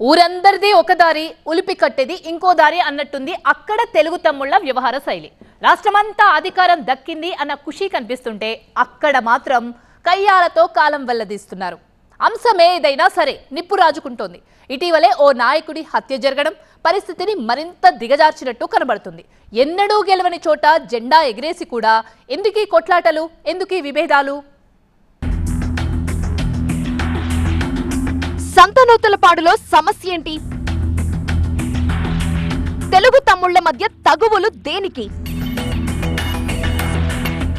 ఊరందరిది ఒక దారి ఉలిపి కట్టేది ఇంకో దారి అన్నట్టుంది అక్కడ తెలుగు తమ్ముళ్ళ వ్యవహార శైలి. రాష్ట్రమంతా అధికారం దక్కింది అన్న ఖుషి కనిపిస్తుంటే అక్కడ మాత్రం కయ్యాలతో కాలం వెల్లదీస్తున్నారు. అంశమే ఏదైనా సరే నిప్పు రాజుకుంటోంది. ఇటీవలే ఓ నాయకుడి హత్య జరగడం పరిస్థితిని మరింత దిగజార్చినట్టు కనబడుతుంది. ఎన్నడూ గెలవని చోట జెండా ఎగిరేసి కూడా ఎందుకీ కొట్లాటలు, ఎందుకీ విభేదాలు? సంతనూతలపాడులో సమస్య ఏంటి? తెలుగు తమ్ముళ్ల మధ్య తగువులు దేనికి?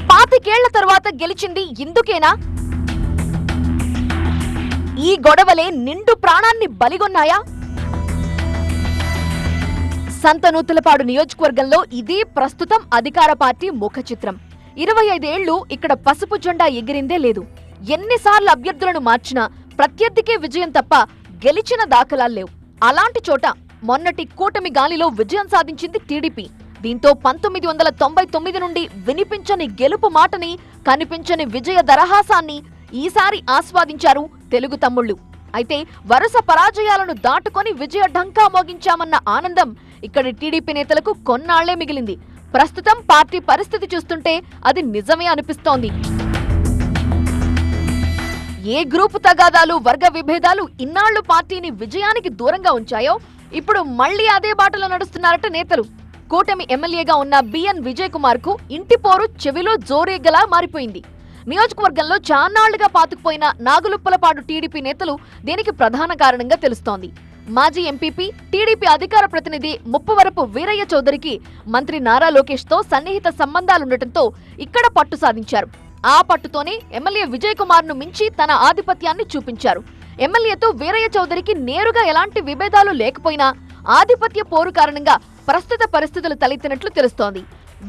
25 ఏళ్ల తర్వాత గెలిచింది ఇందుకేనా? ఈ గొడవలే నిండు ప్రాణాన్ని బలిగొన్నాయా? సంతనూతలపాడు నియోజకవర్గంలో ఇదే ప్రస్తుతం అధికార పార్టీ ముఖ చిత్రం. 25 ఏళ్లు ఇక్కడ పసుపు జెండా ఎగిరిందే లేదు. ఎన్నిసార్లు అభ్యర్థులను మార్చినా ప్రత్యర్థికే విజయం తప్ప గెలిచిన దాఖలాలు లేవు. అలాంటి చోట మొన్నటి కూటమి గాలిలో విజయం సాధించింది టీడీపీ. దీంతో 1999 నుండి వినిపించని గెలుపు మాటని, కనిపించని విజయ దరహాసాన్ని ఈసారి ఆస్వాదించారు తెలుగు తమ్ముళ్లు. అయితే వరుస పరాజయాలను దాటుకొని విజయ ఢంకా మోగించామన్న ఆనందం ఇక్కడి టీడీపీ నేతలకు కొన్నాళ్లే మిగిలింది. ప్రస్తుతం పార్టీ పరిస్థితి చూస్తుంటే అది నిజమే అనిపిస్తోంది. ఏ గ్రూపు తగాదాలు, వర్గ విభేదాలు ఇన్నాళ్లు పార్టీని విజయానికి దూరంగా ఉంచాయో ఇప్పుడు మళ్లీ అదే బాటలో నడుస్తున్నారట నేతలు. కూటమి ఎమ్మెల్యేగా ఉన్న బిఎన్ విజయ్ కుమార్ కు ఇంటి పోరు చెవిలో జోరేగలా మారిపోయింది. నియోజకవర్గంలో చాన్నాళ్లుగా పాతుకుపోయిన నాగులుప్పలపాడు టీడీపీ నేతలు దీనికి ప్రధాన కారణంగా తెలుస్తోంది. మాజీ ఎంపీపీ, టీడీపీ అధికార ప్రతినిధి ముప్పవరపు వీరయ్య చౌదరికి మంత్రి నారా లోకేష్ తో సన్నిహిత సంబంధాలుండటంతో ఇక్కడ పట్టు సాధించారు. ఆ పట్టుతోనే ఎమ్మెల్యే విజయ్ కుమార్ ను మించి తన ఆధిపత్యాన్ని చూపించారు. ఎమ్మెల్యేతో వీరయ్య చౌదరికి నేరుగా ఎలాంటి విభేదాలు లేకపోయినా ఆధిపత్య పోరు కారణంగా ప్రస్తుత పరిస్థితులు తలెత్తినట్లు తెలుస్తోంది.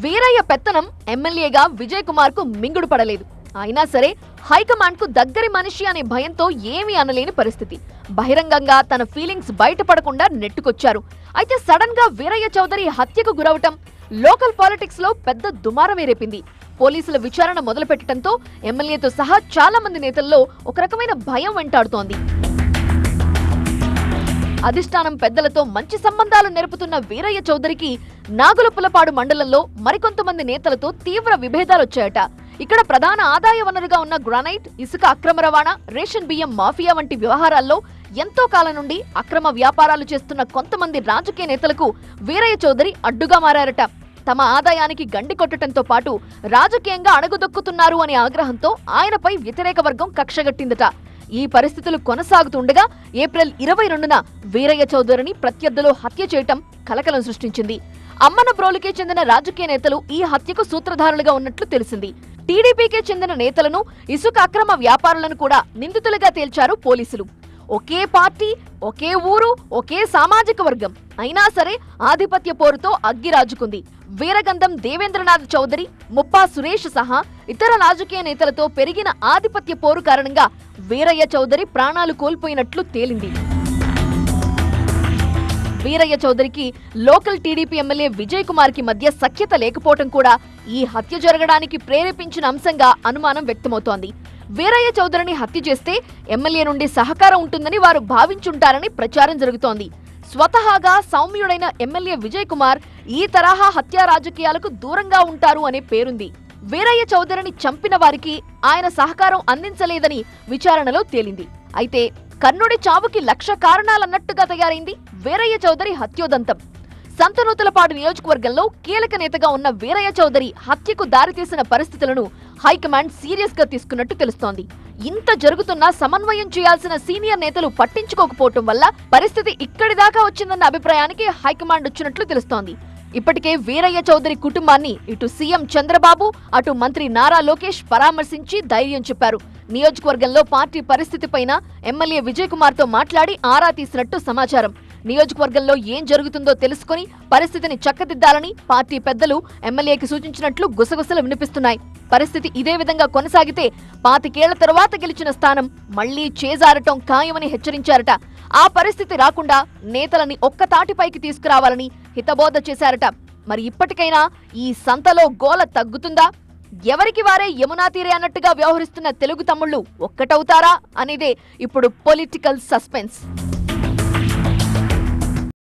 వీరయ్య పెత్తనం ఎమ్మెల్యేగా విజయ్ కుమార్ కు మింగుడు పడలేదు. అయినా సరే హైకమాండ్ కు దగ్గరి మనిషి అనే భయంతో ఏమీ అనలేని పరిస్థితి. బహిరంగంగా తన ఫీలింగ్స్ బయటపడకుండా నెట్టుకొచ్చారు. అయితే సడన్ గా వీరయ్య చౌదరి హత్యకు గురవటం లోకల్ పాలిటిక్స్ లో పెద్ద దుమారమే రేపింది. పోలీసుల విచారణ మొదలుపెట్టడంతో ఎమ్మెల్యేతో సహా చాలా మంది నేతల్లో ఒక రకమైన భయం వెంటాడుతోంది. అధిష్టానం పెద్దలతో మంచి సంబంధాలు నెరుపుతున్న వీరయ్య చౌదరికి నాగులుప్పలపాడు మండలంలో మరికొంతమంది నేతలతో తీవ్ర విభేదాలొచ్చాయట. ఇక్కడ ప్రధాన ఆదాయ వనరుగా ఉన్న గ్రానైట్, ఇసుక అక్రమ రవాణా, రేషన్ బియ్యం మాఫియా వంటి వ్యవహారాల్లో ఎంతో కాలం నుండి అక్రమ వ్యాపారాలు చేస్తున్న కొంతమంది రాజకీయ నేతలకు వీరయ్య చౌదరి అడ్డుగా మారారట. తమ ఆదాయానికి గండి కొట్టడంతో పాటు రాజకీయంగా అణగుదొక్కుతున్నారు అనే ఆగ్రహంతో ఆయనపై వ్యతిరేక వర్గం కక్షగట్టిందట. ఈ పరిస్థితులు కొనసాగుతుండగా ఏప్రిల్ 22న వీరయ్య చౌదరిని ప్రత్యర్థులు హత్య చేయటం కలకలం సృష్టించింది. అమ్మనబ్రోలుకే చెందిన రాజకీయ నేతలు ఈ హత్యకు సూత్రధారులుగా ఉన్నట్లు తెలిసింది. టీడీపీకే చెందిన నేతలను, ఇసుక అక్రమ వ్యాపారులను కూడా నిందితులుగా తేల్చారు పోలీసులు. ఒకే పార్టీ, ఒకే ఊరు, ఒకే సామాజిక వర్గం అయినా సరే ఆధిపత్య పోరుతో అగ్గిరాజుకుంది. వీరగంధం దేవేంద్రనాథ్ చౌదరి, ముప్పా సురేష్ సహా ఇతర రాజకీయ నేతలతో పెరిగిన ఆధిపత్య పోరు కారణంగా వీరయ్య చౌదరి ప్రాణాలు కోల్పోయినట్లు తేలింది. వీరయ్య చౌదరికి local TDP MLA Vijay Kumar కి మధ్య సఖ్యత లేకపోవటం కూడా ఈ హత్య జరగడానికి ప్రేరేపించిన అంశంగా అనుమానం వ్యక్తమవుతోంది. వీరయ్య చౌదరిని హత్య చేస్తే ఎమ్మెల్యే నుండి సహకారం ఉంటుందని వారు భావించుంటారని ప్రచారం జరుగుతోంది. స్వతహాగా సౌమ్యుడైన ఎమ్మెల్యే విజయ్ కుమార్ ఈ తరహా హత్యా రాజకీయాలకు దూరంగా ఉంటారు అనే పేరుంది. వీరయ్య చౌదరిని చంపిన వారికి ఆయన సహకారం అందించలేదని విచారణలో తేలింది. అయితే కర్ణుడి చావుకి 1,00,000 కారణాలన్నట్టుగా తయారైంది వీరయ్య చౌదరి హత్యోదంతం. సంతనూతలపాడు నియోజకవర్గంలో కీలక నేతగా ఉన్న వీరయ్య చౌదరి హత్యకు దారితీసిన పరిస్థితులను హైకమాండ్ సీరియస్ గా తీసుకున్నట్టు తెలుస్తోంది. ఇంత జరుగుతున్నా సమన్వయం చేయాల్సిన సీనియర్ నేతలు పట్టించుకోకపోవటం వల్ల పరిస్థితి ఇక్కడి దాకా వచ్చిందన్న అభిప్రాయానికి హైకమాండ్ వచ్చినట్లు తెలుస్తోంది. ఇప్పటికే వీరయ్య చౌదరి కుటుంబాన్ని ఇటు సీఎం చంద్రబాబు, అటు మంత్రి నారా లోకేష్ పరామర్శించి ధైర్యం చెప్పారు. నియోజకవర్గంలో పార్టీ పరిస్థితిపైన ఎమ్మెల్యే విజయ్ కుమార్ తో మాట్లాడి ఆరా తీసినట్టు సమాచారం. నియోజకవర్గంలో ఏం జరుగుతుందో తెలుసుకుని పరిస్థితిని చక్కదిద్దాలని పార్టీ పెద్దలు ఎమ్మెల్యేకి సూచించినట్లు గుసగుసలు వినిపిస్తున్నాయి. పరిస్థితి ఇదే విధంగా కొనసాగితే 25 ఏళ్ల తర్వాత గెలిచిన స్థానం మళ్లీ చేజారటం ఖాయమని హెచ్చరించారట. ఆ పరిస్థితి రాకుండా నేతలని ఒక్కతాటిపైకి తీసుకురావాలని హితబోధ చేశారట. మరి ఇప్పటికైనా ఈ సంతలో గోల తగ్గుతుందా? ఎవరికి వారే యమునా తీరే అన్నట్టుగా వ్యవహరిస్తున్న తెలుగు తమ్ముళ్ళు ఒక్కటవుతారా అనేదే ఇప్పుడు పొలిటికల్ సస్పెన్స్.